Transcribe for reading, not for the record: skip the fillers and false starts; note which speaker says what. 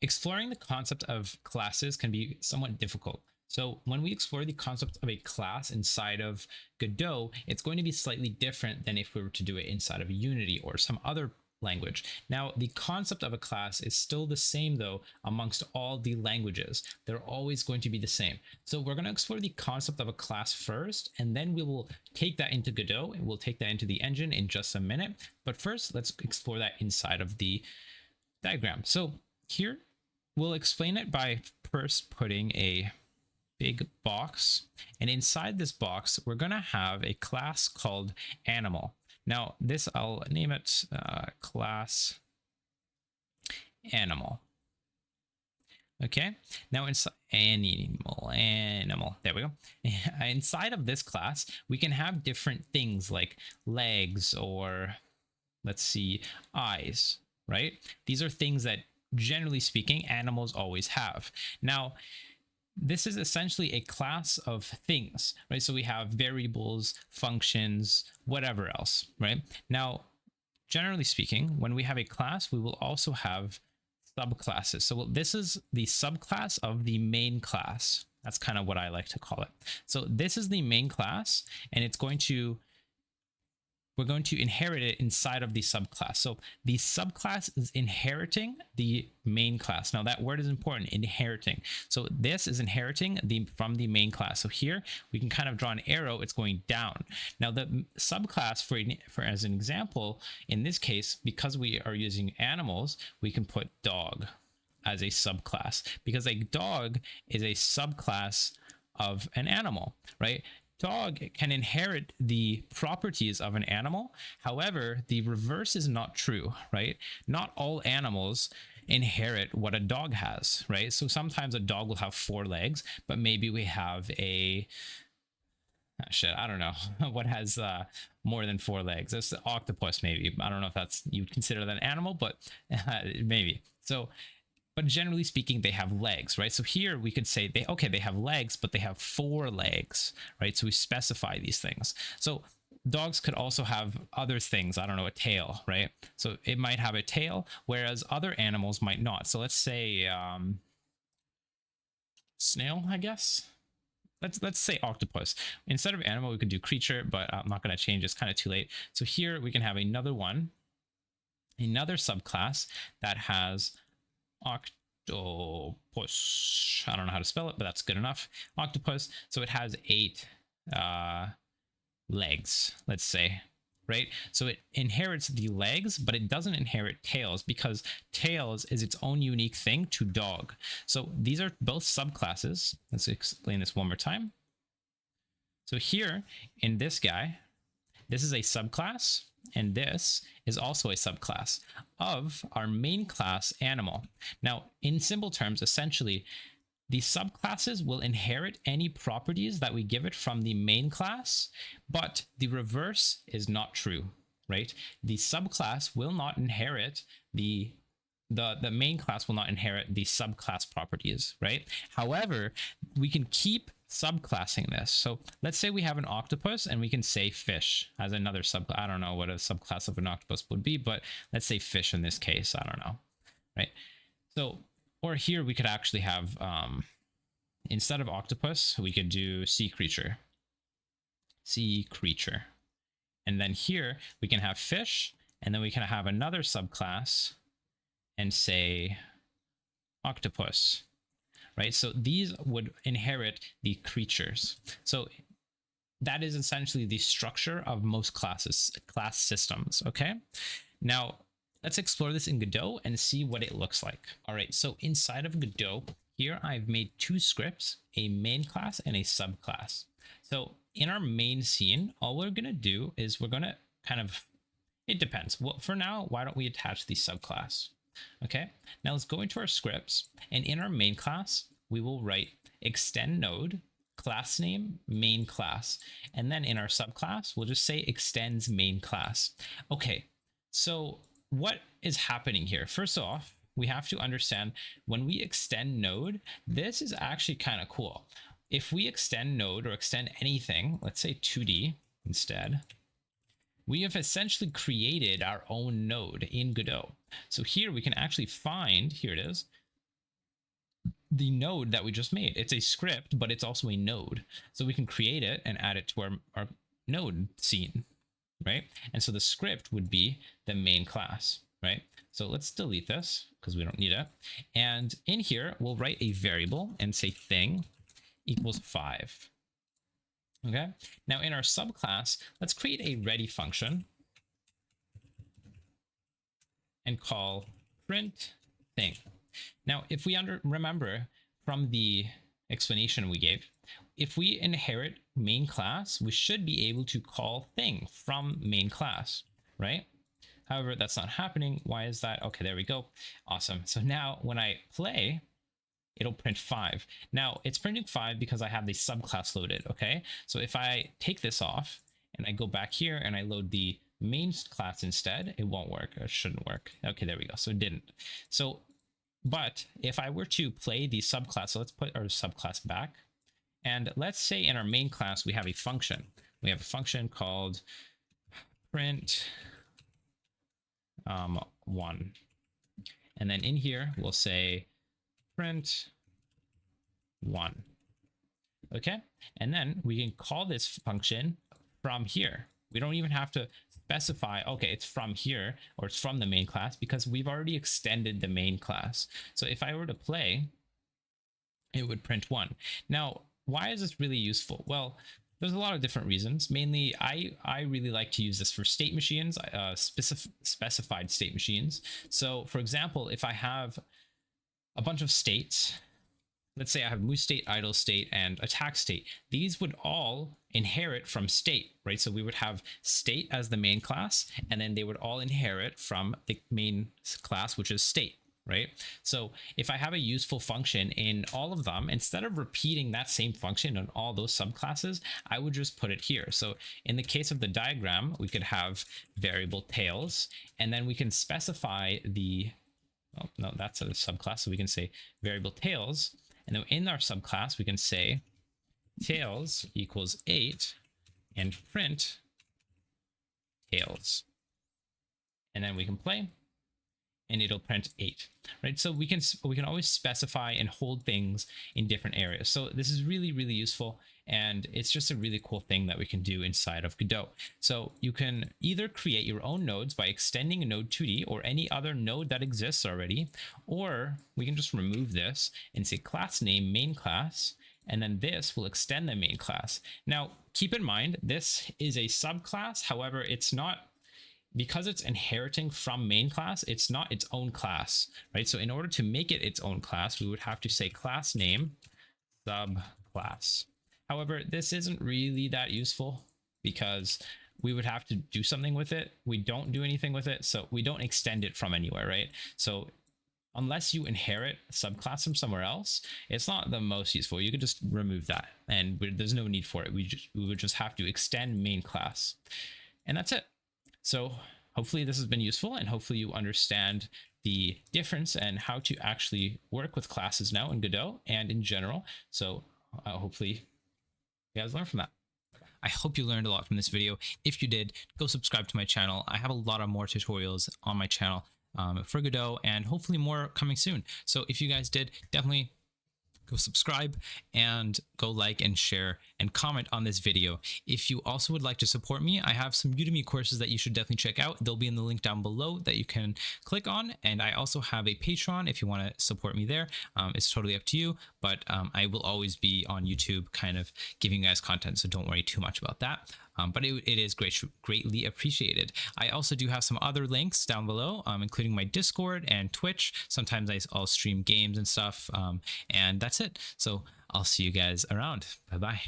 Speaker 1: exploring the concept of classes can be somewhat difficult. So when we explore the concept of a class inside of Godot, it's going to be slightly different than if we were to do it inside of Unity or some other language. Now, the concept of a class is still the same though amongst all the languages. They're always going to be the same. So we're going to explore the concept of a class first, and then we will take that into Godot and we'll take that into the engine in just a minute. But first, let's explore that inside of the diagram. So here, we'll explain it by first putting a big box, and inside this box we're going to have a class called animal. Now this, I'll name it class animal. Okay, now inside animal, there we go. Inside of this class we can have different things like legs, or let's see, eyes, right? These are things that generally speaking animals always have. Now this is essentially a class of things, right? So we have variables, functions, whatever else, right? Now, generally speaking, when we have a class, we will also have subclasses. So this is the subclass of the main class. That's kind of what I like to call it. So this is the main class, and it's going to, we're going to inherit it inside of the subclass. So the subclass is inheriting the main class. Now that word is important, inheriting. So this is inheriting from the main class. So here we can kind of draw an arrow, it's going down. Now the subclass, for as an example, in this case, because we are using animals, we can put dog as a subclass, because a dog is a subclass of an animal, right? Dog can inherit the properties of an animal. However, the reverse is not true, right? Not all animals inherit what a dog has, right? So sometimes a dog will have 4 legs, but maybe we have a I don't know what has more than 4 legs. It's the octopus, maybe. I don't know if that's, you'd consider that an animal, but maybe. So but generally speaking, they have legs, right? So here we could say they have legs, but they have 4 legs, right? So we specify these things. So dogs could also have other things. I don't know, a tail, right? So it might have a tail, whereas other animals might not. So let's say snail, I guess. Let's say octopus. Instead of animal, we could do creature, but I'm not going to change. It's kind of too late. So here we can have another one, another subclass that has octopus. I don't know how to spell it, but that's good enough. Octopus. So it has 8 legs, let's say, right? So it inherits the legs, but it doesn't inherit tails, because tails is its own unique thing to dog. So these are both subclasses. Let's explain this one more time. So here in this guy, this is a subclass, and this is also a subclass of our main class animal. Now, in simple terms, essentially, the subclasses will inherit any properties that we give it from the main class, but the reverse is not true, right? The subclass will not inherit the main class will not inherit the subclass properties, right? However, we can keep subclassing this. So let's say we have an octopus and we can say fish as another subclass. I don't know what a subclass of an octopus would be, but let's say fish in this case. I don't know, right? So, or here we could actually have, instead of octopus, we could do sea creature. Sea creature. And then here we can have fish, and then we can have another subclass and say octopus, right? So these would inherit the creatures. So that is essentially the structure of most class systems, okay? Now, let's explore this in Godot and see what it looks like. All right, so inside of Godot, here I've made 2 scripts, a main class and a subclass. So in our main scene, all we're gonna do is we're gonna kind of, it depends. Well, for now, why don't we attach the subclass? Okay, now let's go into our scripts, and in our main class, we will write extend node, class name, main class, and then in our subclass, we'll just say extends main class. Okay, so what is happening here? First off, we have to understand when we extend node, this is actually kind of cool. If we extend node or extend anything, let's say 2D instead, we have essentially created our own node in Godot. So here we can actually find, here it is, the node that we just made. It's a script, but it's also a node. So we can create it and add it to our node scene, right? And so the script would be the main class, right? So let's delete this because we don't need it. And in here, we'll write a variable and say thing equals 5. Okay. Now in our subclass, let's create a ready function and call print thing. Now, if we remember from the explanation we gave, if we inherit main class, we should be able to call thing from main class, right? However, that's not happening. Why is that? Okay, there we go. Awesome. So now when I play, it'll print 5. Now it's printing 5 because I have the subclass loaded. Okay. So if I take this off and I go back here and I load the main class instead, it won't work. It shouldn't work. Okay, there we go. So it didn't. So, but if I were to play the subclass, so let's put our subclass back. And let's say in our main class, we have a function. We have a function called print 1. And then in here, we'll say print 1. Okay. And then we can call this function from here. We don't even have to specify, okay, it's from here or it's from the main class because we've already extended the main class. So if I were to play, it would print 1. Now, why is this really useful? Well, there's a lot of different reasons. Mainly, I really like to use this for state machines, specified state machines. So for example, if I have a bunch of states, let's say I have move state, idle state, and attack state. These would all inherit from state, right? So we would have state as the main class, and then they would all inherit from the main class, which is state, right? So if I have a useful function in all of them, instead of repeating that same function in all those subclasses, I would just put it here. So in the case of the diagram, we could have variable tails, and then we can specify the, oh, no, that's a subclass. So we can say variable tails. And then in our subclass, we can say tails equals 8 and print tails. And then we can play and it'll print 8, right? So we can always specify and hold things in different areas. So this is really, really useful. And it's just a really cool thing that we can do inside of Godot. So you can either create your own nodes by extending a node 2D or any other node that exists already, or we can just remove this and say class name main class, and then this will extend the main class. Now, keep in mind, this is a subclass. However, it's not, because it's inheriting from main class, it's not its own class, right? So in order to make it its own class, we would have to say class name subclass. However, this isn't really that useful because we would have to do something with it. We don't do anything with it, so we don't extend it from anywhere, right? So unless you inherit a subclass from somewhere else, it's not the most useful. You could just remove that, and there's no need for it. We would just have to extend main class, and that's it. So hopefully this has been useful, and hopefully you understand the difference and how to actually work with classes now in Godot and in general. So hopefully you guys learn from that. I hope you learned a lot from this video. If you did, go subscribe to my channel. I have a lot of more tutorials on my channel for Godot, and hopefully more coming soon. So if you guys did, definitely go subscribe and go like and share and comment on this video. If you also would like to support me, I have some Udemy courses that you should definitely check out. They'll be in the link down below that you can click on. And I also have a Patreon if you want to support me there. It's totally up to you, but I will always be on YouTube kind of giving you guys content, so don't worry too much about that. But it is greatly appreciated. I also do have some other links down below, including my Discord and Twitch. Sometimes I'll stream games and stuff, and that's it. So I'll see you guys around. Bye-bye.